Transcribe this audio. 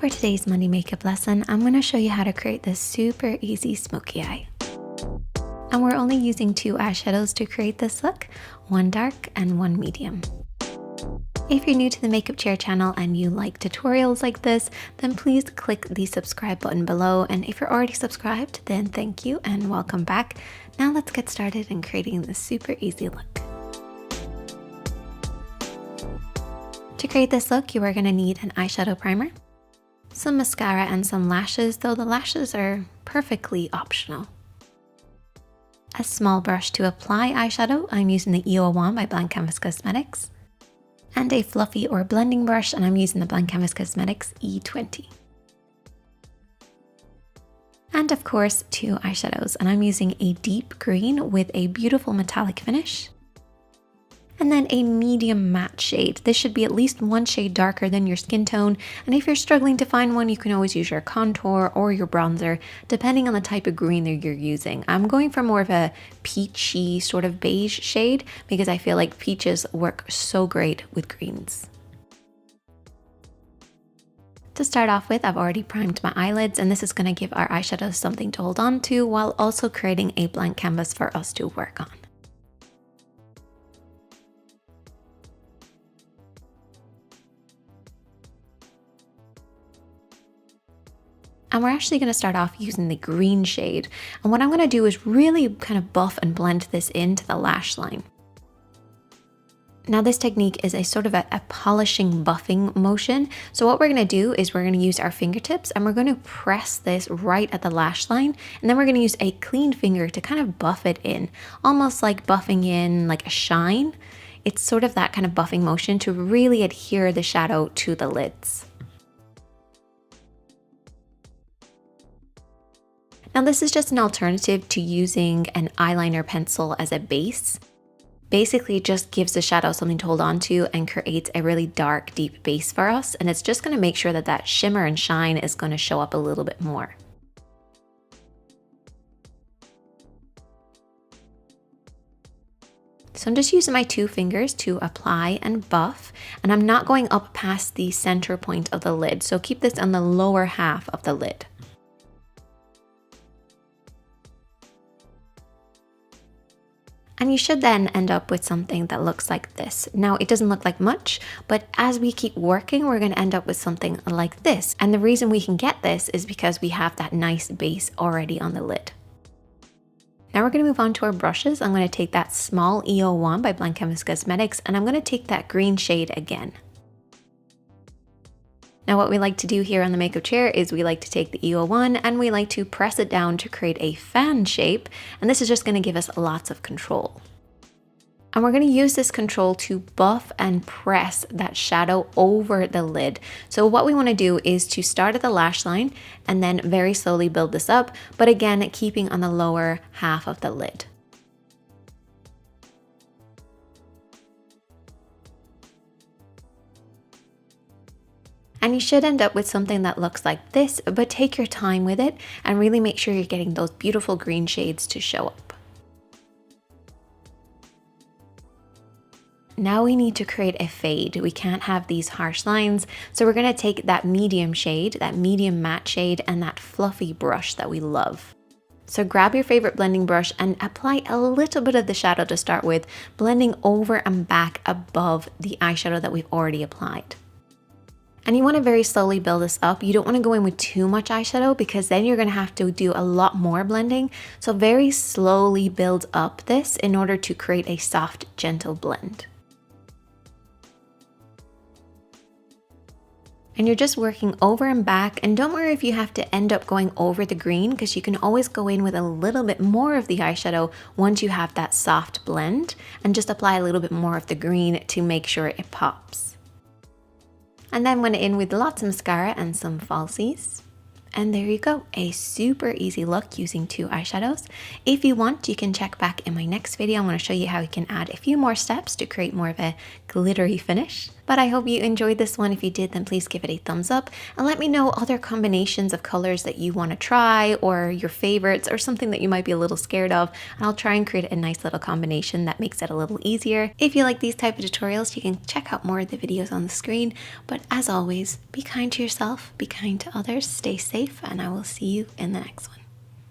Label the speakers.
Speaker 1: For today's Monday makeup lesson, I'm going to show you how to create this super easy smoky eye. And we're only using 2 eyeshadows to create this look, one dark and one medium. If you're new to the Makeup Chair channel and you like tutorials like this, then please click the subscribe button below. And if you're already subscribed, then thank you and welcome back. Now let's get started in creating this super easy look. To create this look, you are going to need an eyeshadow primer, some mascara and some lashes, though the lashes are perfectly optional. A small brush to apply eyeshadow, I'm using the E01 by Blank Canvas Cosmetics, and a fluffy or blending brush, and I'm using the Blank Canvas Cosmetics E20. And of course, 2 eyeshadows, and I'm using a deep green with a beautiful metallic finish, and then a medium matte shade. This should be at least 1 shade darker than your skin tone, and if you're struggling to find one, you can always use your contour or your bronzer, depending on the type of green that you're using. I'm going for more of a peachy sort of beige shade because I feel like peaches work so great with greens. To start off with, I've already primed my eyelids, and this is going to give our eyeshadows something to hold on to while also creating a blank canvas for us to work on. And we're actually going to start off using the green shade. And what I'm going to do is really kind of buff and blend this into the lash line. Now this technique is a sort of a polishing buffing motion. So what we're going to do is we're going to use our fingertips and we're going to press this right at the lash line. And then we're going to use a clean finger to kind of buff it in, almost like buffing in like a shine. It's sort of that kind of buffing motion to really adhere the shadow to the lids. Now this is just an alternative to using an eyeliner pencil as a base. Basically it just gives the shadow something to hold on to and creates a really dark, deep base for us. And it's just going to make sure that that shimmer and shine is going to show up a little bit more. So I'm just using my 2 fingers to apply and buff, and I'm not going up past the center point of the lid. So keep this on the lower half of the lid. And you should then end up with something that looks like this. Now, it doesn't look like much, but as we keep working, we're going to end up with something like this. And the reason we can get this is because we have that nice base already on the lid. Now we're going to move on to our brushes. I'm going to take that small E01 by Blank Canvas Cosmetics, and I'm going to take that green shade again. Now what we like to do here on the makeup chair is we like to take the E01 and we like to press it down to create a fan shape, and this is just going to give us lots of control. And we're going to use this control to buff and press that shadow over the lid. So what we want to do is to start at the lash line and then very slowly build this up, but again keeping on the lower half of the lid. And you should end up with something that looks like this, but take your time with it and really make sure you're getting those beautiful green shades to show up. Now we need to create a fade. We can't have these harsh lines, so we're going to take that medium shade, that medium matte shade, and that fluffy brush that we love. So grab your favorite blending brush and apply a little bit of the shadow to start with, blending over and back above the eyeshadow that we've already applied. And you want to very slowly build this up. You don't want to go in with too much eyeshadow because then you're going to have to do a lot more blending. So very slowly build up this in order to create a soft, gentle blend. And you're just working over and back, and don't worry if you have to end up going over the green because you can always go in with a little bit more of the eyeshadow once you have that soft blend and just apply a little bit more of the green to make sure it pops. And then went in with lots of mascara and some falsies. And there you go, a super easy look using 2 eyeshadows. If you want, you can check back in my next video. I'm going to show you how you can add a few more steps to create more of a glittery finish. But But I hope you enjoyed this one. If you did, then please give it a thumbs up and let me know other combinations of colors that you want to try, or your favorites, or something that you might be a little scared of. And I'll try and create a nice little combination that makes it a little easier. If you like these type of tutorials, you can check out more of the videos on the screen. But as always, be kind to yourself, be kind to others, stay safe, and I will see you in the next one.